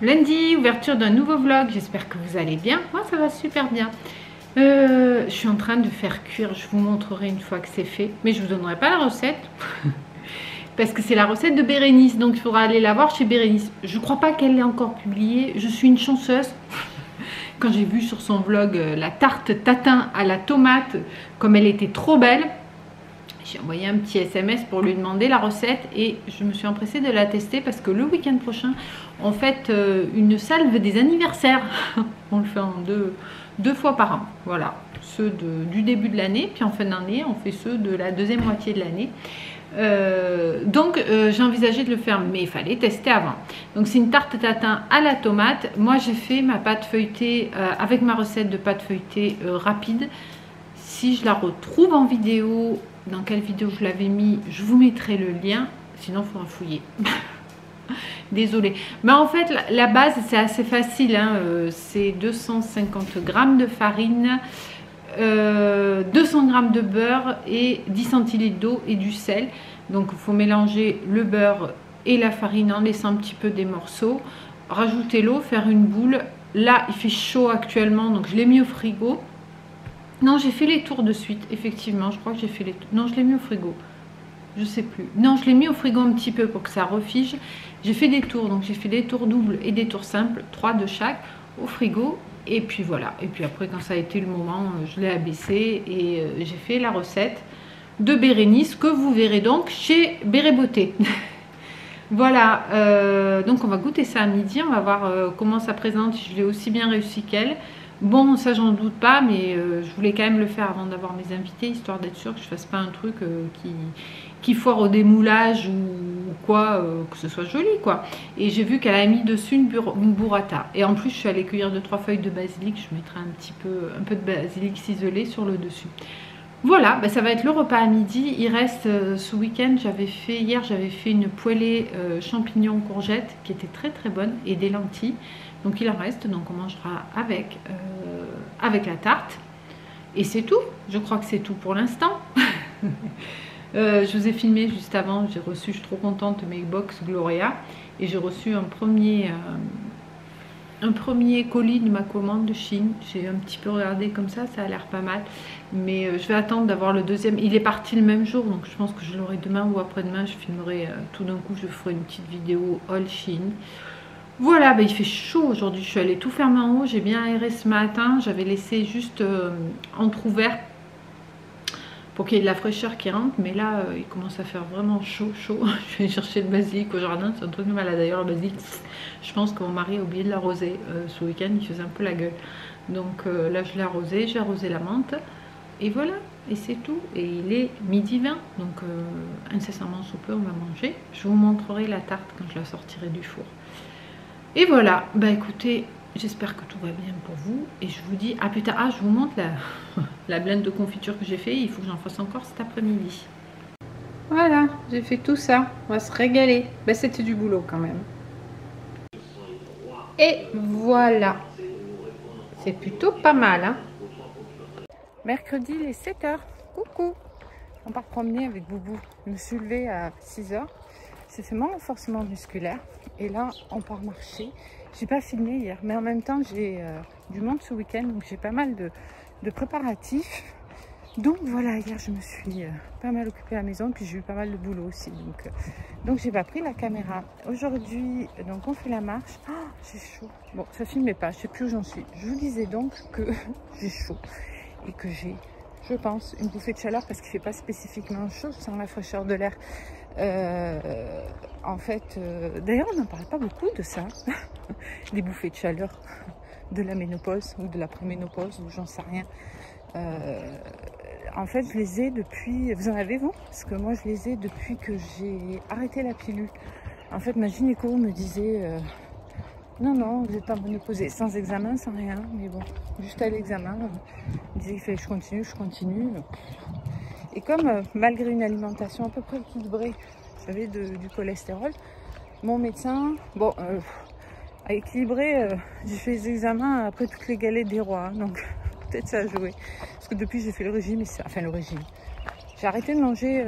Lundi, ouverture d'un nouveau vlog, j'espère que vous allez bien. Moi ça va super bien. Je suis en train de faire cuire, je vous montrerai une fois que c'est fait. Mais je ne vous donnerai pas la recette. Parce que c'est la recette de Bérénice, donc il faudra aller la voir chez Bérénice. Je ne crois pas qu'elle l'ait encore publiée, je suis une chanceuse. Quand j'ai vu sur son vlog la tarte tatin à la tomate, comme elle était trop belle, j'ai envoyé un petit SMS pour lui demander la recette et je me suis empressée de la tester parce que le week-end prochain, on fête une salve des anniversaires. On le fait en deux fois par an. Voilà, ceux du début de l'année, puis en fin d'année, on fait ceux de la deuxième moitié de l'année. Donc j'ai envisagé de le faire, mais il fallait tester avant. Donc c'est une tarte tatin à la tomate. Moi j'ai fait ma pâte feuilletée avec ma recette de pâte feuilletée rapide. Si je la retrouve en vidéo, dans quelle vidéo je l'avais mis, je vous mettrai le lien, sinon il faudra fouiller. Désolée. Mais en fait la base c'est assez facile, hein. C'est 250 g de farine, 200 g de beurre et 10 centilitres d'eau et du sel. Donc il faut mélanger le beurre et la farine en laissant un petit peu des morceaux, rajouter l'eau, faire une boule. Là il fait chaud actuellement, donc je l'ai mis au frigo. Non, j'ai fait les tours de suite, effectivement, je crois que j'ai fait les tours. Non, je l'ai mis au frigo, je sais plus. Non, je l'ai mis au frigo un petit peu pour que ça refige. J'ai fait des tours, donc j'ai fait des tours doubles et des tours simples, 3 de chaque, au frigo. Et puis voilà, et puis après quand ça a été le moment, je l'ai abaissé et j'ai fait la recette de Bérénice que vous verrez donc chez Béré Beauté. Voilà, donc on va goûter ça à midi, on va voir comment ça présente, si je l'ai aussi bien réussi qu'elle. Bon, ça j'en doute pas, mais je voulais quand même le faire avant d'avoir mes invités, histoire d'être sûre que je fasse pas un truc qui foire au démoulage ou quoi, que ce soit joli quoi. Et j'ai vu qu'elle a mis dessus une burrata. Et en plus je suis allée cueillir 2-3 feuilles de basilic, je mettrai un peu de basilic ciselé sur le dessus. Voilà, bah ça va être le repas à midi. Il reste ce week-end, hier j'avais fait une poêlée champignons courgettes qui était très très bonne et des lentilles. Donc il en reste, donc on mangera avec la tarte. Et c'est tout, je crois que c'est tout pour l'instant. Je vous ai filmé juste avant, j'ai reçu, je suis trop contente, mes box Gloria. Et j'ai reçu un premier colis de ma commande de Chine. J'ai un petit peu regardé comme ça a l'air pas mal. Mais je vais attendre d'avoir le deuxième. Il est parti le même jour, donc je pense que je l'aurai demain ou après-demain. Je filmerai tout d'un coup, je ferai une petite vidéo all Chine. Voilà, bah il fait chaud aujourd'hui, je suis allée tout fermer en haut, j'ai bien aéré ce matin, j'avais laissé juste entrouvert pour qu'il y ait de la fraîcheur qui rentre, mais là il commence à faire vraiment chaud. Je vais chercher le basilic au jardin, c'est un truc de malade d'ailleurs le basilic. Je pense que mon mari a oublié de l'arroser ce week-end, il faisait un peu la gueule. Donc là je l'ai arrosé, j'ai arrosé la menthe et voilà, et c'est tout. Et il est midi 20, donc incessamment sous peu on va manger. Je vous montrerai la tarte quand je la sortirai du four. Et voilà, bah écoutez, j'espère que tout va bien pour vous. Et je vous dis à plus tard. Ah, je vous montre la blinde de confiture que j'ai fait. Il faut que j'en fasse encore cet après-midi. Voilà, j'ai fait tout ça. On va se régaler. Bah c'était du boulot quand même. Et voilà. C'est plutôt pas mal, hein. Mercredi, il est 7 h. Coucou. On part promener avec Boubou. Je me suis levée à 6 h. J'ai fait mon renforcement musculaire et là on part marcher. J'ai pas filmé hier, mais en même temps j'ai du monde ce week-end, donc j'ai pas mal de préparatifs. Donc voilà, hier je me suis pas mal occupée à la maison, puis j'ai eu pas mal de boulot aussi, donc j'ai pas pris la caméra. Aujourd'hui donc on fait la marche. Oh, j'ai chaud. Bon, ça filmait pas, je sais plus où j'en suis. Je vous disais donc que j'ai chaud et que j'ai, je pense, une bouffée de chaleur parce qu'il fait pas spécifiquement chaud sans la fraîcheur de l'air. En fait, d'ailleurs on n'en parle pas beaucoup de ça, des bouffées de chaleur de la ménopause ou de la préménopause ou j'en sais rien. En fait je les ai depuis, vous en avez vous? Parce que moi je les ai depuis que j'ai arrêté la pilule. En fait ma gynéco me disait non vous n'êtes pas ménopausée, sans examen, sans rien, mais bon, juste à l'examen, elle disait qu'il fallait que je continue. Et comme malgré une alimentation à peu près équilibrée, vous savez, du cholestérol, mon médecin, bon, a équilibré, j'ai fait les examens après toutes les galettes des rois, hein, donc Peut-être ça a joué. Parce que depuis j'ai fait le régime, enfin le régime. J'ai arrêté de manger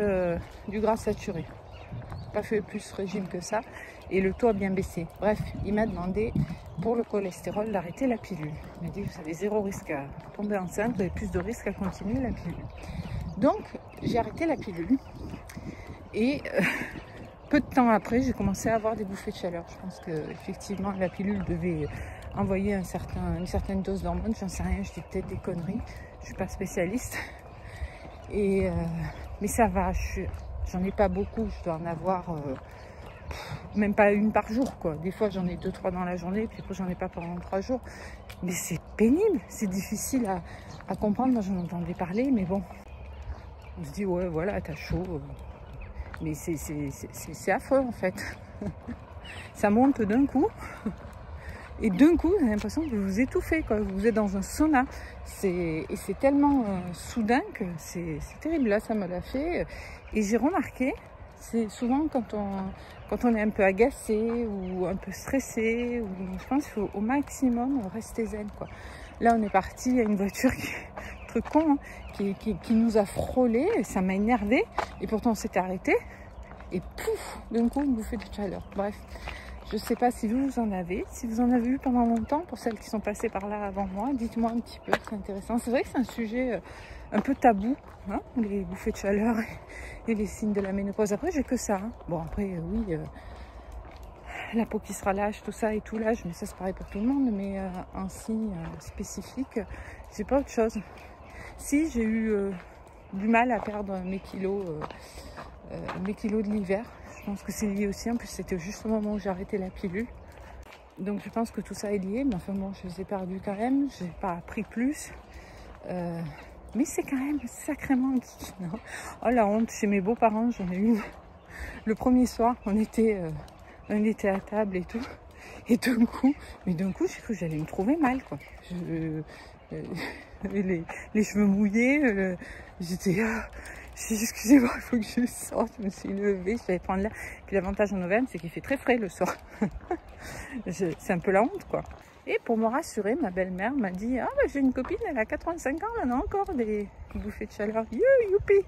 du gras saturé. Pas fait plus régime que ça. Et le taux a bien baissé. Bref, il m'a demandé pour le cholestérol d'arrêter la pilule. Il m'a dit vous avez 0 risque à tomber enceinte, vous avez plus de risque à continuer la pilule. Donc j'ai arrêté la pilule. Et peu de temps après, j'ai commencé à avoir des bouffées de chaleur. Je pense que effectivement la pilule devait envoyer une certaine dose d'hormones. J'en sais rien, je dis peut-être des conneries. Je suis pas spécialiste. Et mais ça va, j'en ai pas beaucoup. Je dois en avoir même pas une par jour, quoi. Des fois j'en ai 2-3 dans la journée, puis après j'en ai pas pendant 3 jours. Mais c'est pénible, c'est difficile à comprendre. Moi j'en entendais parler, mais bon, on se dit ouais voilà, t'as chaud. Mais c'est affreux en fait. Ça monte d'un coup. Et d'un coup, j'ai l'impression que vous vous étouffez, quoi. Vous êtes dans un sauna. Et c'est tellement soudain que c'est terrible. Là, ça me l'a fait. Et j'ai remarqué, c'est souvent quand on est un peu agacé ou un peu stressé, ou, je pense qu'il faut au maximum rester zen, quoi. Là, on est parti, il y a une voiture truc con, hein, qui nous a frôlé. Et ça m'a énervé. Et pourtant, on s'était arrêté. Et pouf, d'un coup, une bouffée de chaleur. Bref. Je ne sais pas si vous en avez. Si vous en avez eu pendant longtemps, pour celles qui sont passées par là avant moi, dites-moi un petit peu, c'est intéressant. C'est vrai que c'est un sujet un peu tabou, hein, les bouffées de chaleur et les signes de la ménopause. Après, j'ai que ça. Hein. Bon, après, oui, la peau qui se relâche, tout ça et tout l'âge, mais ça c'est pareil pour tout le monde. Mais un signe spécifique, c'est pas autre chose. Si j'ai eu du mal à perdre mes kilos de l'hiver. Je pense que c'est lié aussi, en plus c'était juste au moment où j'ai arrêté la pilule. Donc je pense que tout ça est lié, mais enfin bon, je les ai perdus quand même, j'ai pas pris plus. Mais c'est quand même sacrément geek, non? Oh la honte, chez mes beaux-parents, j'en ai eu le premier soir, on était à table et tout. Et d'un coup, j'ai cru que j'allais me trouver mal, quoi. Les cheveux mouillés, j'étais... J'ai dit, excusez-moi, il faut que je sorte. Je me suis levée, je vais prendre l'air. Puis l'avantage en Auvergne, c'est qu'il fait très frais le soir. C'est un peu la honte, quoi. Et pour me rassurer, ma belle-mère m'a dit, ah bah, j'ai une copine, elle a 85 ans, elle a encore des bouffées de chaleur. Youpi.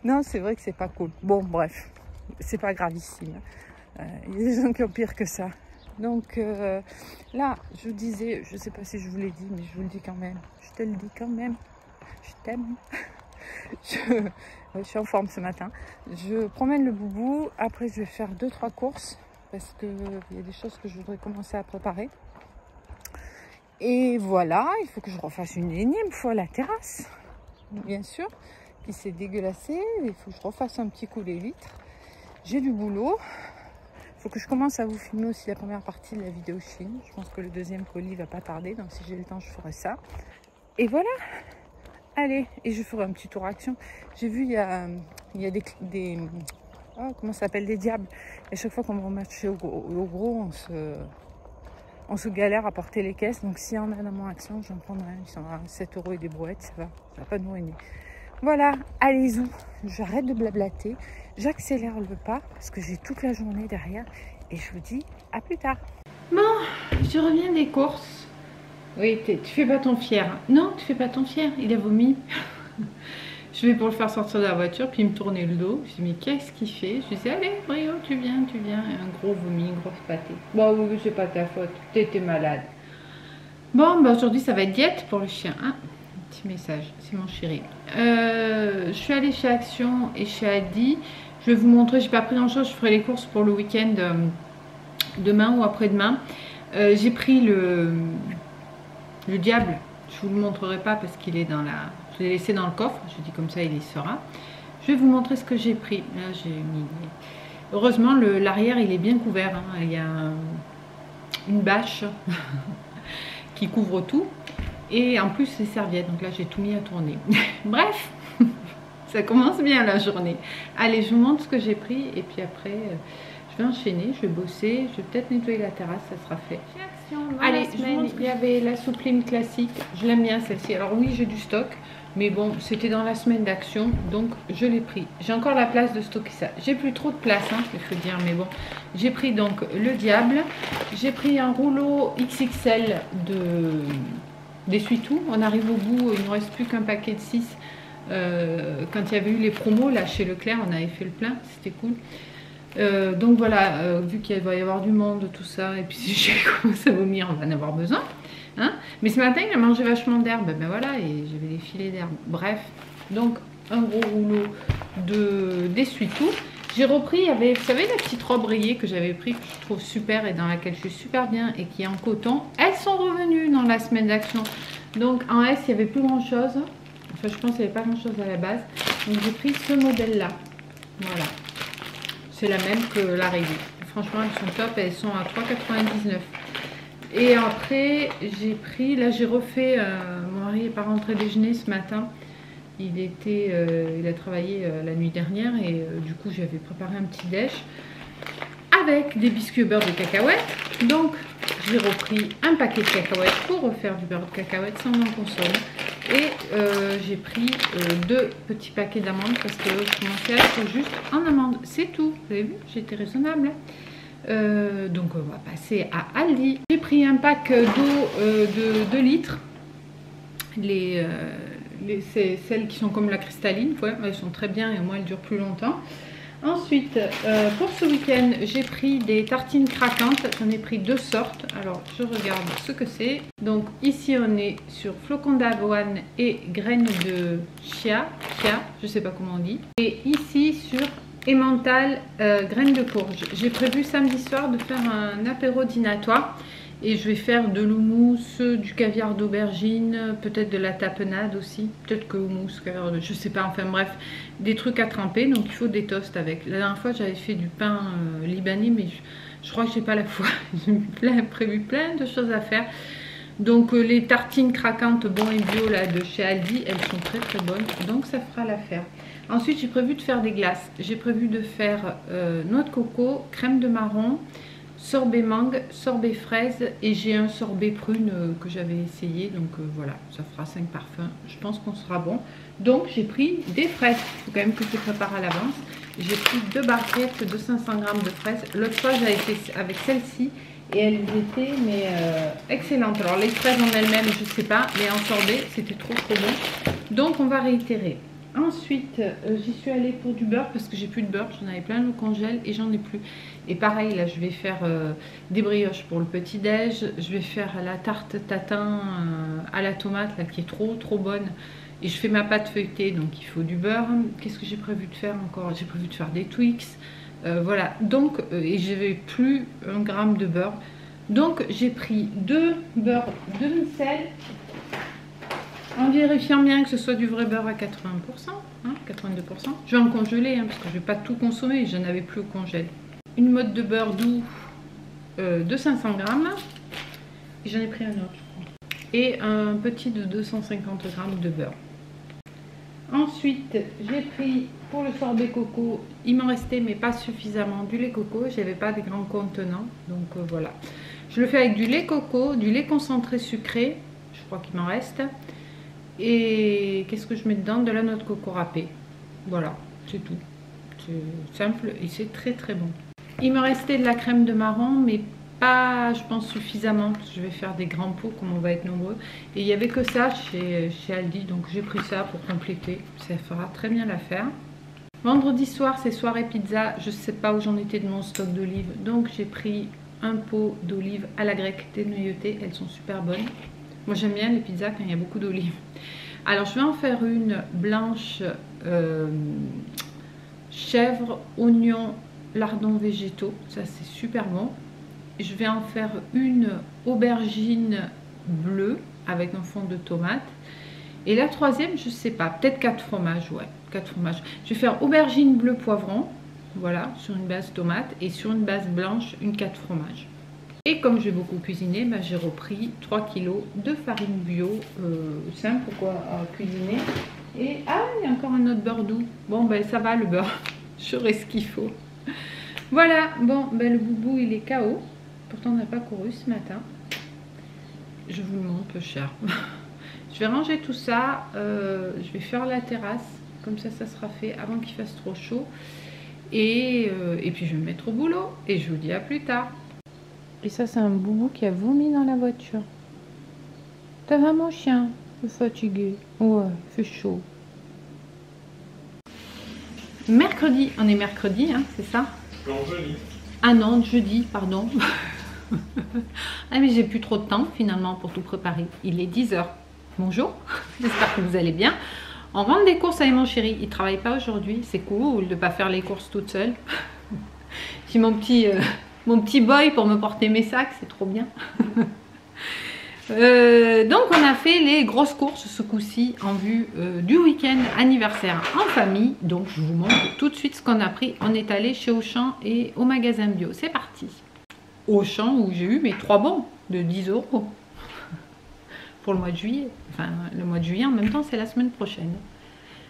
Non, c'est vrai que c'est pas cool. Bon, bref, c'est pas gravissime. Il y a des gens qui ont pire que ça. Donc là, je disais, je sais pas si je vous l'ai dit, mais je vous le dis quand même. Je te le dis quand même. Je t'aime. Je suis en forme ce matin. Je promène le boubou. Après, je vais faire 2-3 courses parce qu'il y a des choses que je voudrais commencer à préparer. Et voilà, il faut que je refasse une énième fois la terrasse, bien sûr. Puis c'est dégueulassé. Il faut que je refasse un petit coup les vitres. J'ai du boulot. Il faut que je commence à vous filmer aussi la première partie de la vidéo Chine. Je pense que le deuxième colis va pas tarder. Donc si j'ai le temps, je ferai ça. Et voilà. Allez, et je ferai un petit tour action. J'ai vu, il y a des oh, comment ça s'appelle, des diables. Et chaque fois qu'on va marcher au gros, on se galère à porter les caisses. Donc s'il y en a dans mon action, j'en prendrai un. Ils sont à 7 € et des brouettes, ça va pas nous ruiner. Voilà, allez-y, j'arrête de blablater. J'accélère le pas parce que j'ai toute la journée derrière. Et je vous dis à plus tard. Bon, je reviens des courses. Oui, tu fais pas ton fier. Non, tu fais pas ton fier. Il a vomi. Je vais pour le faire sortir de la voiture, puis il me tournait le dos. Je dis, mais qu'est-ce qu'il fait? Je lui dis, allez, Brio, tu viens. Et un gros vomi, une grosse pâtée. Bon, oui, c'est pas ta faute. T'étais malade. Bon, bah aujourd'hui, ça va être diète pour le chien. Ah, un petit message. C'est mon chéri. Je suis allée chez Action et chez Aldi. Je vais vous montrer. J'ai pas pris grand-chose. Je ferai les courses pour le week-end demain ou après-demain. J'ai pris le diable, je vous le montrerai pas parce qu'il est dans la... Je l'ai laissé dans le coffre, je dis comme ça il y sera. Je vais vous montrer ce que j'ai pris. Là j'ai mis... Heureusement l'arrière il est bien couvert, hein. Il y a une bâche qui couvre tout. Et en plus les serviettes, donc là j'ai tout mis à tourner. Bref, ça commence bien la journée. Allez, je vous montre ce que j'ai pris et puis après je vais enchaîner, je vais bosser, je vais peut-être nettoyer la terrasse, ça sera fait. Allez, je vous montre, il y avait la soupline classique, je l'aime bien celle-ci. Alors oui, j'ai du stock, mais bon, c'était dans la semaine d'Action, donc je l'ai pris. J'ai encore la place de stocker ça. J'ai plus trop de place, hein, il faut dire, mais bon. J'ai pris donc le diable, j'ai pris un rouleau XXL d'essuie-tout. On arrive au bout, il ne nous reste plus qu'un paquet de 6. Quand il y avait eu les promos, là chez Leclerc, on avait fait le plein, c'était cool. Donc voilà, vu qu'il va y avoir du monde, tout ça, et puis si j'ai commencé à vomir, on va en avoir besoin. Hein, mais ce matin, il a mangé vachement d'herbe, ben voilà, et j'avais des filets d'herbe. Bref, donc un gros rouleau d'essuie-tout. J'ai repris, il y avait, vous savez, la petite robe rayée que j'avais pris, que je trouve super et dans laquelle je suis super bien et qui est en coton. Elles sont revenues dans la semaine d'action. Donc en S, il n'y avait plus grand chose. Enfin, je pense qu'il n'y avait pas grand chose à la base. Donc j'ai pris ce modèle-là. Voilà. C'est la même que la rayée. Franchement, elles sont top. Elles sont à 3,99 €. Et après, j'ai pris, là j'ai refait, mon mari n'est pas rentré déjeuner ce matin. Il a travaillé la nuit dernière et du coup j'avais préparé un petit déj avec des biscuits au beurre de cacahuète. Donc j'ai repris un paquet de cacahuètes pour refaire du beurre de cacahuète sans en consommer. Et j'ai pris 2 petits paquets d'amandes parce que je commençais à être juste en amandes. C'est tout, vous avez vu, j'étais raisonnable. Donc on va passer à Aldi. J'ai pris un pack d'eau de 2 litres. C'est celles qui sont comme la cristalline, ouais, elles sont très bien et au moins elles durent plus longtemps. Ensuite, pour ce week-end, j'ai pris des tartines craquantes. J'en ai pris 2 sortes. Alors, je regarde ce que c'est. Donc, ici, on est sur flocons d'avoine et graines de chia, je sais pas comment on dit. Et ici, sur emmental, graines de courge. J'ai prévu samedi soir de faire un apéro dînatoire. Et je vais faire de l'houmous, du caviar d'aubergine, peut-être de la tapenade aussi. Peut-être que houmous, caviar de... je sais pas, enfin bref, des trucs à tremper. Donc il faut des toasts avec. La dernière fois j'avais fait du pain libanais, mais je crois que j'ai pas la foi. J'ai prévu plein de choses à faire. Donc les tartines craquantes bon et bio là de chez Aldi, elles sont très très bonnes. Donc ça fera l'affaire. Ensuite j'ai prévu de faire des glaces. J'ai prévu de faire noix de coco, crème de marron, sorbet mangue, sorbet fraise et j'ai un sorbet prune que j'avais essayé. Donc voilà, ça fera 5 parfums. Je pense qu'on sera bon. Donc j'ai pris des fraises. Il faut quand même que je prépare à l'avance. J'ai pris 2 barquettes de 500 g de fraises. L'autre fois j'avais fait avec celle-ci et elles étaient mais excellentes. Alors les fraises en elles-mêmes je sais pas, mais en sorbet c'était trop bon. Donc on va réitérer. Ensuite, j'y suis allée pour du beurre parce que j'ai plus de beurre. J'en avais plein le congèle et j'en ai plus. Et pareil, là, je vais faire des brioches pour le petit-déj. Je vais faire la tarte tatin à la tomate, là, qui est trop bonne. Et je fais ma pâte feuilletée, donc il faut du beurre. Qu'est-ce que j'ai prévu de faire encore? J'ai prévu de faire des Twix. Voilà, donc, et j'avais plus 1 gramme de beurre. Donc, j'ai pris 2 beurres demi-sel. En vérifiant bien que ce soit du vrai beurre à 80%, hein, 82%. Je vais en congeler, hein, parce que je ne vais pas tout consommer, j'en avais plus au congèle. Une mode de beurre doux de 500 g. Et j'en ai pris un autre, je crois. Et un petit de 250 g de beurre. Ensuite, j'ai pris pour le sorbet coco, il m'en restait mais pas suffisamment du lait coco. J'avais pas des grands contenants, donc voilà. Je le fais avec du lait coco, du lait concentré sucré, je crois qu'il m'en reste. Et qu'est-ce que je mets dedans? De la noix de coco râpée. Voilà, c'est tout. C'est simple et c'est très bon. Il me restait de la crème de marron, mais pas, je pense, suffisamment. Je vais faire des grands pots comme on va être nombreux. Et il n'y avait que ça chez Aldi, donc j'ai pris ça pour compléter. Ça fera très bien l'affaire. Vendredi soir, c'est soirée pizza. Je ne sais pas où j'en étais de mon stock d'olives. Donc j'ai pris un pot d'olives à la grecque dénoyautées. Elles sont super bonnes. Moi j'aime bien les pizzas quand il y a beaucoup d'olives. Alors je vais en faire une blanche chèvre, oignon, lardons végétaux. Ça c'est super bon. Je vais en faire une aubergine bleue avec un fond de tomate. Et la troisième, je sais pas, peut-être 4 fromages, ouais, 4 fromages. Je vais faire aubergine bleu poivron, voilà, sur une base tomate et sur une base blanche, une 4 fromages. Et comme j'ai beaucoup cuisiné, bah, j'ai repris 3 kg de farine bio, simple quoi à cuisiner. Et ah, il y a encore un autre beurre doux. Bon, ben ça va le beurre, j'aurai ce qu'il faut. Voilà, bon, ben le boubou il est KO. Pourtant on n'a pas couru ce matin. Je vous le montre peu cher. Je vais ranger tout ça, je vais faire la terrasse, comme ça sera fait avant qu'il fasse trop chaud. Et puis je vais me mettre au boulot et je vous dis à plus tard. Et ça c'est un boubou qui a vomi dans la voiture. Ça va mon chien? Je suis fatigué. Ouais, il fait chaud. Mercredi, on est mercredi, hein, c'est ça? Non, jeudi. Ah non, jeudi, pardon. Ah mais j'ai plus trop de temps finalement pour tout préparer. Il est 10 h. Bonjour, j'espère que vous allez bien. On rentre des courses avec mon chéri. Il travaille pas aujourd'hui, c'est cool de ne pas faire les courses toute seule. J'ai mon petit boy pour me porter mes sacs, c'est trop bien. Donc on a fait les grosses courses ce coup-ci en vue du week-end anniversaire en famille. Donc je vous montre tout de suite ce qu'on a pris. On est allé chez Auchan et au magasin bio. C'est parti. Auchan où j'ai eu mes 3 bons de 10 € pour le mois de juillet. Enfin le mois de juillet en même temps c'est la semaine prochaine.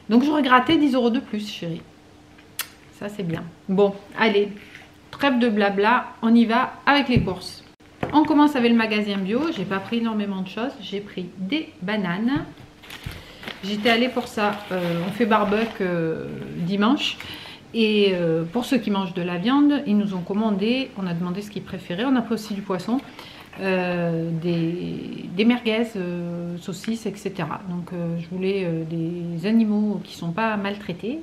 Donc j'aurais gratté 10 € de plus chérie. Ça c'est bien. Bon allez, trêve de blabla, on y va avec les courses. On commence avec le magasin bio. J'ai pas pris énormément de choses. J'ai pris des bananes. J'étais allée pour ça. On fait barbecue dimanche. Et pour ceux qui mangent de la viande, ils nous ont commandé. On a demandé ce qu'ils préféraient. On a pris aussi du poisson. Des merguez, saucisses, etc. Donc je voulais des animaux qui sont pas maltraités.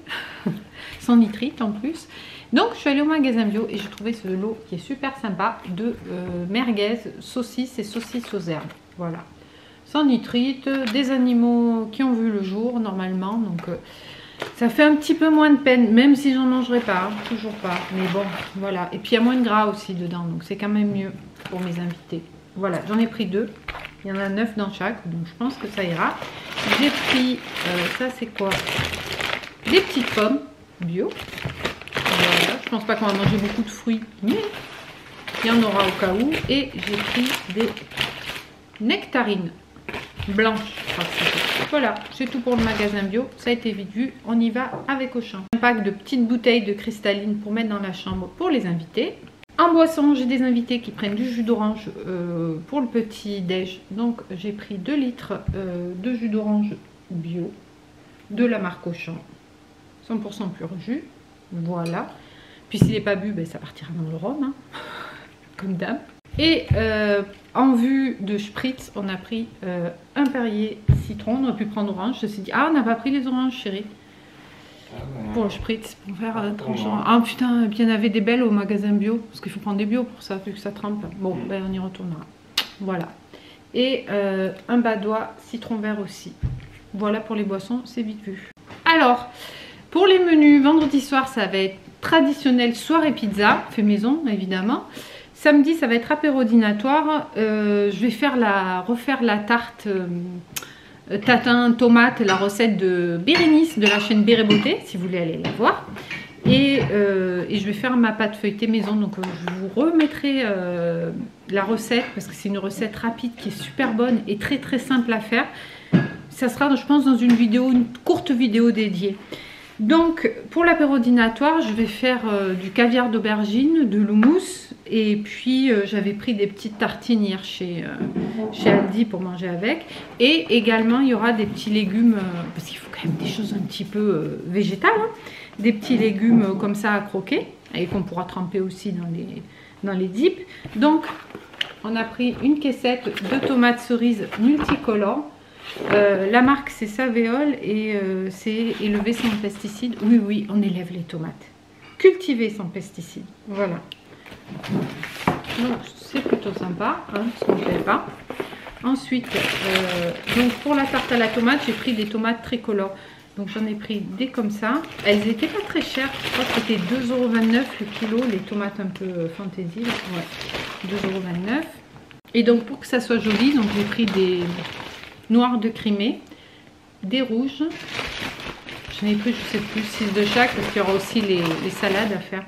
Sans nitrite en plus. Donc je suis allée au magasin bio et j'ai trouvé ce lot qui est super sympa de merguez, saucisses et saucisses aux herbes. Voilà. Sans nitrite, des animaux qui ont vu le jour normalement. Donc ça fait un petit peu moins de peine, même si j'en mangerai pas, hein, toujours pas. Mais bon, voilà. Et puis il y a moins de gras aussi dedans, donc c'est quand même mieux pour mes invités. Voilà, j'en ai pris 2. Il y en a 9 dans chaque, donc je pense que ça ira. J'ai pris, ça c'est quoi? Des petites pommes bio. Voilà, je pense pas qu'on va manger beaucoup de fruits, mais il y en aura au cas où. Et j'ai pris des nectarines blanches. Voilà, c'est tout pour le magasin bio. Ça a été vite vu. On y va avec Auchan. Un pack de petites bouteilles de cristalline pour mettre dans la chambre pour les invités. En boisson, j'ai des invités qui prennent du jus d'orange pour le petit déj. Donc j'ai pris 2 litres de jus d'orange bio de la marque Auchan. 100% pur jus. Voilà. Puis s'il n'est pas bu, ben, ça partira dans le rhum, hein, comme d'hab. Et en vue de spritz, on a pris un Perrier citron. On aurait pu prendre orange. Je me suis dit, ah, on n'a pas pris les oranges, chérie. Pour le spritz, pour faire un tranchant. Ah putain, il y en avait des belles au magasin bio. Parce qu'il faut prendre des bio pour ça, vu que ça trempe. Bon, ben, on y retournera. Voilà. Et un badois citron vert aussi. Voilà pour les boissons, c'est vite vu. Alors, pour les menus, vendredi soir, ça va être traditionnel soirée pizza, fait maison évidemment. Samedi, ça va être apéro dînatoire. Je vais refaire la tarte tatin tomate, la recette de Bérénice de la chaîne Béré Beauté, si vous voulez aller la voir. Et je vais faire ma pâte feuilletée maison, donc je vous remettrai la recette parce que c'est une recette rapide qui est super bonne et très très simple à faire. Ça sera, je pense, dans une courte vidéo dédiée. Donc pour l'apéro dînatoire, je vais faire du caviar d'aubergine, de l'houmous et puis j'avais pris des petites tartines hier chez Aldi pour manger avec. Et également il y aura des petits légumes, parce qu'il faut quand même des choses un petit peu végétales, hein, des petits légumes comme ça à croquer et qu'on pourra tremper aussi dans les dips. Donc on a pris une caissette de tomates cerises multicolores. La marque c'est Savéole et c'est élevé sans pesticides. Oui, oui, on élève les tomates. Cultivées sans pesticides. Voilà. Donc c'est plutôt sympa, hein, ça ne me plaît pas. Ensuite, donc pour la tarte à la tomate, j'ai pris des tomates tricolores. Donc j'en ai pris des comme ça. Elles n'étaient pas très chères. Je crois que c'était 2,29 € le kilo. Les tomates un peu fantaisie. Ouais, 2,29 €. Et donc pour que ça soit joli, donc j'ai pris des noirs de Crimée, des rouges, j'en ai pris je sais plus 6 de chaque parce qu'il y aura aussi les salades à faire,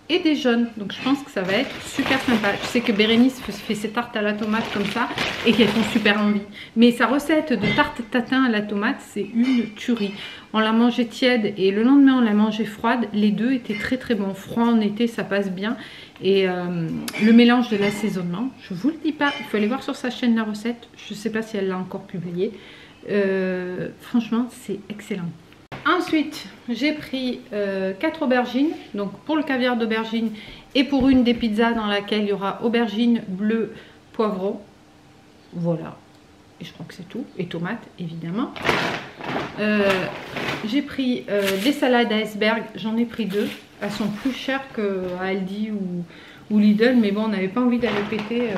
et des jaunes. Donc je pense que ça va être super sympa. Je sais que Bérénice fait ses tartes à la tomate comme ça et qu'elles font super envie, mais sa recette de tarte tatin à la tomate c'est une tuerie. On l'a mangée tiède et le lendemain on l'a mangée froide. Les deux étaient très très bons. Froid en été ça passe bien. Et le mélange de l'assaisonnement, je vous le dis pas, il faut aller voir sur sa chaîne la recette. Je ne sais pas si elle l'a encore publiée. Franchement, c'est excellent. Ensuite, j'ai pris 4 aubergines. Donc pour le caviar d'aubergine et pour une des pizzas dans laquelle il y aura aubergine, bleu, poivron. Voilà. et je crois que c'est tout, et tomates évidemment. J'ai pris des salades iceberg, j'en ai pris 2. Elles sont plus chères qu'à Aldi ou Lidl, mais bon, on n'avait pas envie d'aller péter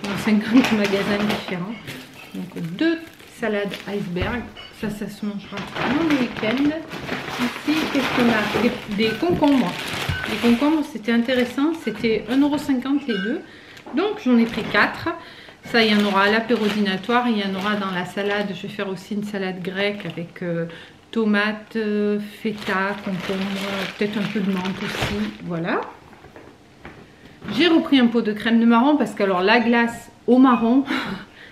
dans 50 magasins différents. Donc 2 salades iceberg, ça se mangera pendant le week-end. Ici, qu'est-ce qu'on a? Des concombres. Les concombres, c'était intéressant, c'était 1,50 € les 2. Donc j'en ai pris 4. Ça, il y en aura à l'apéro dînatoire, il y en aura dans la salade. Je vais faire aussi une salade grecque avec tomates, feta, concombre, peut-être un peu de menthe aussi. Voilà. J'ai repris un pot de crème de marron parce que alors la glace au marron,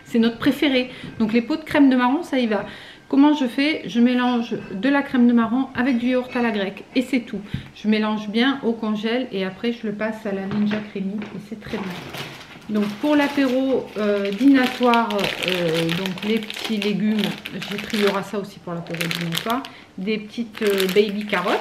c'est notre préféré. Donc les pots de crème de marron, ça y va. Comment je fais? Je mélange de la crème de marron avec du yaourt à la grecque et c'est tout. Je mélange bien au congèle et après je le passe à la Ninja Creamy et c'est très bien. Donc pour l'apéro dînatoire, donc les petits légumes, j'ai pris, il y aura ça aussi pour l'apéro dînatoire, des petites baby carottes.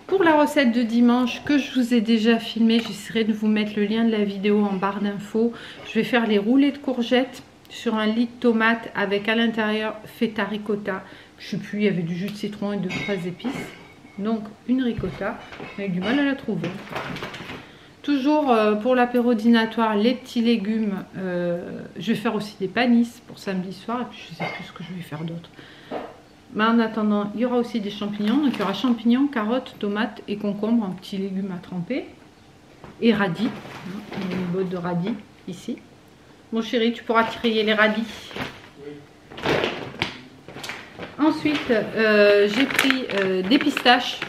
Pour la recette de dimanche que je vous ai déjà filmée, j'essaierai de vous mettre le lien de la vidéo en barre d'infos. Je vais faire les roulés de courgettes sur un lit de tomates avec à l'intérieur feta ricotta. Je sais plus, il y avait du jus de citron et 2-3 épices. Donc une ricotta, on a eu du mal à la trouver. Toujours pour l'apéro dînatoire, les petits légumes. Je vais faire aussi des panisses pour samedi soir. Et puis je ne sais plus ce que je vais faire d'autre. Mais en attendant, il y aura aussi des champignons. Donc il y aura champignons, carottes, tomates et concombres en petits légumes à tremper. Et radis. On a une botte de radis ici. Mon chéri, tu pourras trier les radis. Ensuite, j'ai pris des pistaches.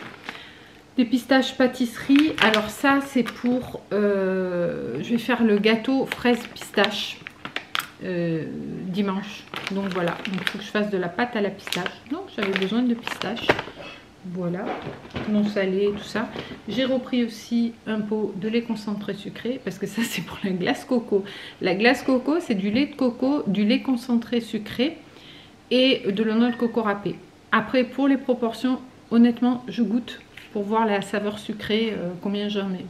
Des pistaches pâtisserie. Alors ça, c'est pour... je vais faire le gâteau fraise pistache dimanche. Donc voilà. Donc il faut que je fasse de la pâte à la pistache. Donc j'avais besoin de pistaches. Voilà. Non salé, tout ça. J'ai repris aussi un pot de lait concentré sucré. Parce que ça, c'est pour la glace coco. La glace coco, c'est du lait de coco, du lait concentré sucré et de la noix de coco râpée. Après, pour les proportions, honnêtement, je goûte pour voir la saveur sucrée, combien j'en mets.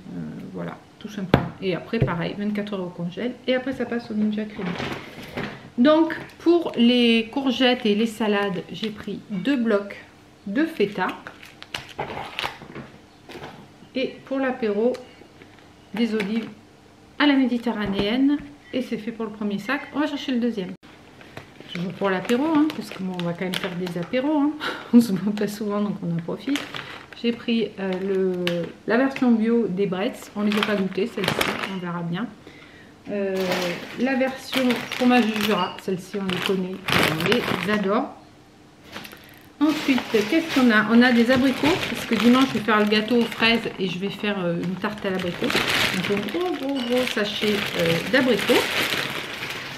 Voilà, tout simplement. Et après, pareil, 24 € au congèle. Et après, ça passe au Ninja Creamy. Donc, pour les courgettes et les salades, j'ai pris 2 blocs de feta. Et pour l'apéro, des olives à la méditerranéenne. Et c'est fait pour le premier sac. On va chercher le deuxième. Toujours pour l'apéro, hein, parce que bon, on va quand même faire des apéros. Hein. On se voit pas souvent, donc on en profite. J'ai pris la version bio des Bretz. On ne les a pas goûtées, celle-ci, on verra bien. La version fromage du Jura, celle-ci on les connaît, on les adore. Ensuite, qu'est-ce qu'on a? On a des abricots, parce que dimanche je vais faire le gâteau aux fraises et je vais faire une tarte à l'abricot. Donc un gros sachet d'abricots.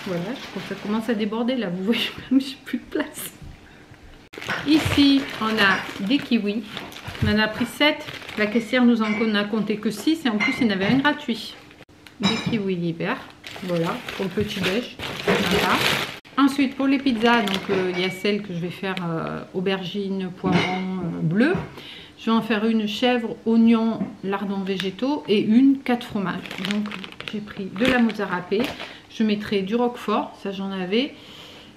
Voilà, je crois que ça commence à déborder là, vous voyez même, j'ai plus de place. Ici, on a des kiwis. On en a pris 7. La caissière nous en a compté que 6 et en plus il y en avait un gratuit. Des kiwis l'hiver. Voilà, pour le petit déj. Voilà. Ensuite, pour les pizzas, donc il y a celle que je vais faire aubergine, poivron, bleu. Je vais en faire une chèvre, oignon, lardons végétaux et une 4 fromages. Donc j'ai pris de la mozzarella râpée. Je mettrai du roquefort, ça j'en avais.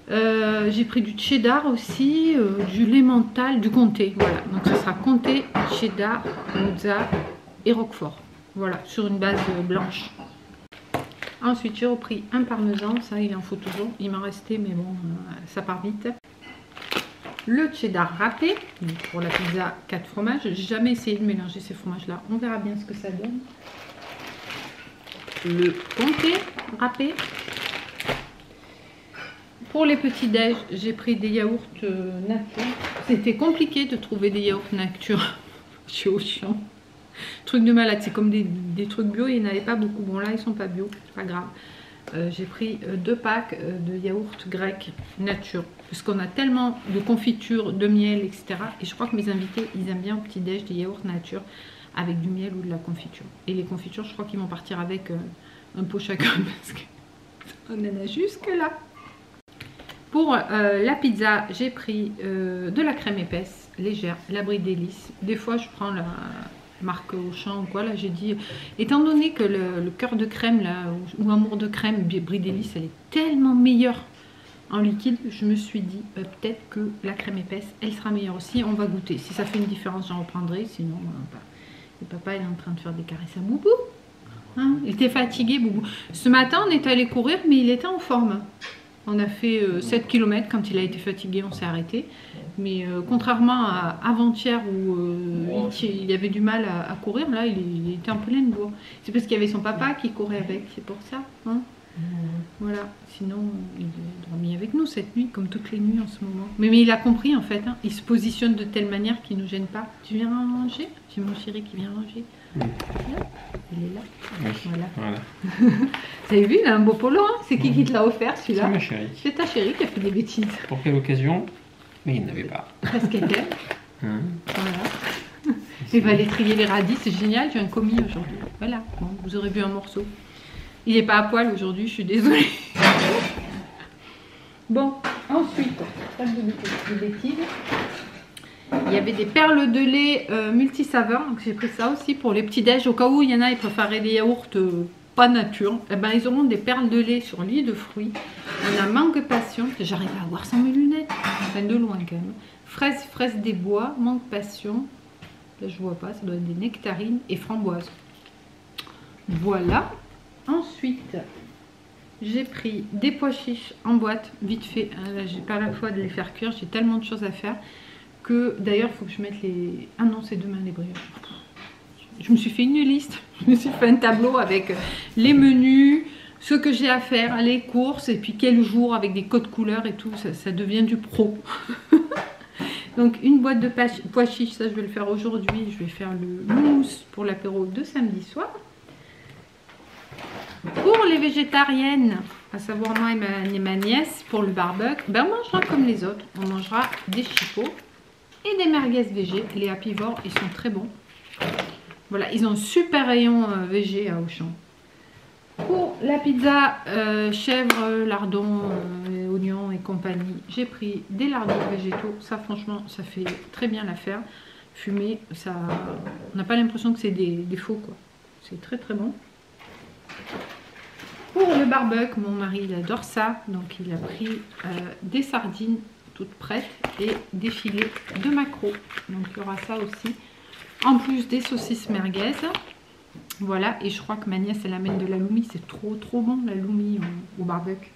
J'ai pris du cheddar aussi, du Emmental, du comté. Voilà, donc ça sera comté, cheddar, mozzarella et roquefort. Voilà, sur une base blanche. Ensuite, j'ai repris un parmesan, ça il en faut toujours. Il m'en restait, mais bon, ça part vite. Le cheddar râpé, pour la pizza 4 fromages. J'ai jamais essayé de mélanger ces fromages-là. On verra bien ce que ça donne. Le comté râpé. Pour les petits déj, j'ai pris des yaourts nature. C'était compliqué de trouver des yaourts nature chez Auchan. Truc de malade, c'est comme des trucs bio, il n'y en avait pas beaucoup. Bon là, ils sont pas bio, c'est pas grave. J'ai pris 2 packs de yaourts grecs nature. Parce qu'on a tellement de confitures, de miel, etc. Et je crois que mes invités, ils aiment bien au petit déj des yaourts nature avec du miel ou de la confiture. Et les confitures, je crois qu'ils vont partir avec un pot chacun parce qu'on en a jusque là. Pour la pizza, j'ai pris de la crème épaisse, légère, l'abri délice. Des fois, je prends marque Auchan ou quoi, là j'ai dit, étant donné que le cœur de crème là, ou amour de crème Brie d'Hélice, elle est tellement meilleure en liquide, je me suis dit peut-être que la crème épaisse elle sera meilleure aussi. On va goûter, si ça fait une différence j'en reprendrai, sinon et papa il est en train de faire des caresses à Boubou, hein, il était fatigué Boubou. Ce matin on est allé courir mais il était en forme, on a fait 7 km, quand il a été fatigué on s'est arrêté, mais contrairement à avant-hier où il avait du mal à courir, là il était en pleine bourre. C'est parce qu'il y avait son papa qui courait avec, c'est pour ça, hein. Voilà, sinon il a dormi avec nous cette nuit comme toutes les nuits en ce moment. Mais il a compris en fait, hein. Il se positionne de telle manière qu'il ne nous gêne pas. Tu viens ranger? J'ai mon chéri qui vient ranger. Il est là. Oui, voilà. Vous avez vu, il a un beau polo, hein. C'est qui te l'a offert celui-là? C'est ma chérie. C'est ta chérie qui a fait des bêtises. Pour quelle occasion? Mais il n'avait pas. Parce qu'elle t'aime. Voilà. Il va aller trier les radis, c'est génial, j'ai un commis aujourd'hui. Voilà, bon, vous aurez vu un morceau. Il n'est pas à poil aujourd'hui, je suis désolée. Bon, ensuite, de bêtises. Il y avait des perles de lait multisaveurs, donc j'ai pris ça aussi pour les petits déj. Au cas où il y en a, ils préféraient des yaourts pas nature. Eh ben, ils auront des perles de lait sur lit de fruits. On a mangue passion, j'arrive à voir sans mes lunettes, enfin de loin quand même. Fraise des bois, mangue passion. Là je vois pas, ça doit être des nectarines et framboises. Voilà. Ensuite, j'ai pris des pois chiches en boîte, vite fait. Là, j'ai pas la foi de les faire cuire, j'ai tellement de choses à faire que d'ailleurs, il faut que je mette les... Ah non, c'est demain les brioches. Je me suis fait une liste, je me suis fait un tableau avec les menus, ce que j'ai à faire, les courses et puis quel jour avec des codes couleurs et tout. Ça devient du pro. Donc, une boîte de pois chiches, ça je vais le faire aujourd'hui. Je vais faire le mousse pour l'apéro de samedi soir. Pour les végétariennes, à savoir moi et ma nièce, pour le barbecue, ben on mangera comme les autres. On mangera des chipots et des merguez végé. Les apivores, ils sont très bons. Voilà, ils ont un super rayon végé à Auchan. Pour la pizza chèvre, lardons, oignons et compagnie, j'ai pris des lardons végétaux. Ça, franchement, ça fait très bien l'affaire. Fumé, ça, on n'a pas l'impression que c'est des faux, quoi. C'est très très bon. Pour le barbecue, mon mari il adore ça, donc il a pris des sardines toutes prêtes et des filets de maquereau. Donc il y aura ça aussi, en plus des saucisses merguez. Voilà, et je crois que ma nièce elle amène de l'aloumi, c'est trop bon l'aloumi au barbecue.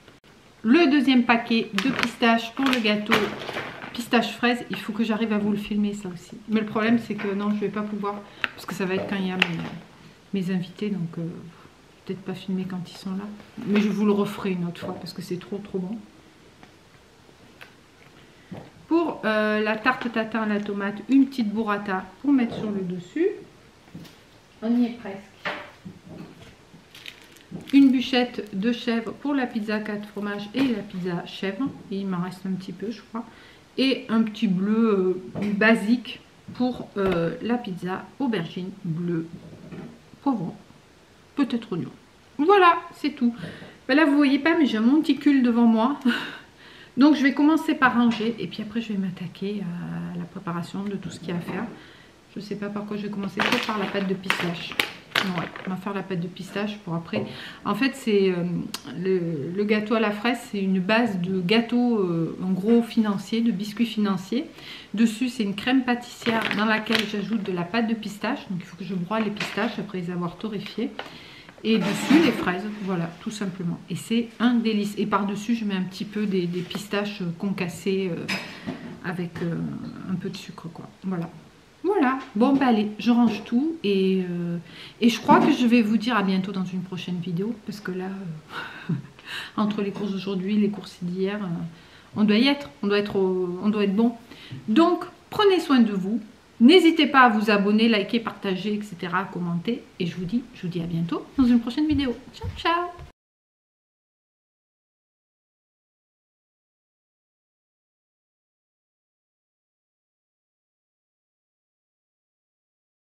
Le deuxième paquet de pistaches pour le gâteau pistache fraise, il faut que j'arrive à vous le filmer ça aussi. Mais le problème c'est que non, je vais pas pouvoir, parce que ça va être quand il y a mes invités, donc peut-être pas filmer quand ils sont là. Mais je vous le referai une autre fois parce que c'est trop bon. Pour la tarte tatin à la tomate, une petite burrata pour mettre sur le dessus. On y est presque. Une bûchette de chèvre pour la pizza 4 fromages et la pizza chèvre. Et il m'en reste un petit peu, je crois. Et un petit bleu basique pour la pizza aubergine bleu, poivron, peut-être oignon. Voilà, c'est tout. Ben là, vous voyez pas, mais j'ai un monticule devant moi. Donc, je vais commencer par ranger. Et puis après, je vais m'attaquer à la préparation de tout ce qu'il y a à faire. Je ne sais pas par quoi je vais commencer. Peut-être par la pâte de pistache. Ouais, on va faire la pâte de pistache pour après. En fait, c'est le gâteau à la fraise, c'est une base de gâteau en gros financier, de biscuits financiers. Dessus, c'est une crème pâtissière dans laquelle j'ajoute de la pâte de pistache. Donc, il faut que je broie les pistaches après les avoir torréfiées. Et dessus, les fraises, voilà, tout simplement. Et c'est un délice. Et par-dessus, je mets un petit peu des pistaches concassées avec un peu de sucre, quoi. Voilà. Voilà, bon bah allez, je range tout et je crois que je vais vous dire à bientôt dans une prochaine vidéo parce que là, entre les courses d'aujourd'hui, les courses d'hier, on doit y être, on doit être bon. Donc, prenez soin de vous, n'hésitez pas à vous abonner, liker, partager, etc., commenter et je vous dis à bientôt dans une prochaine vidéo. Ciao, ciao!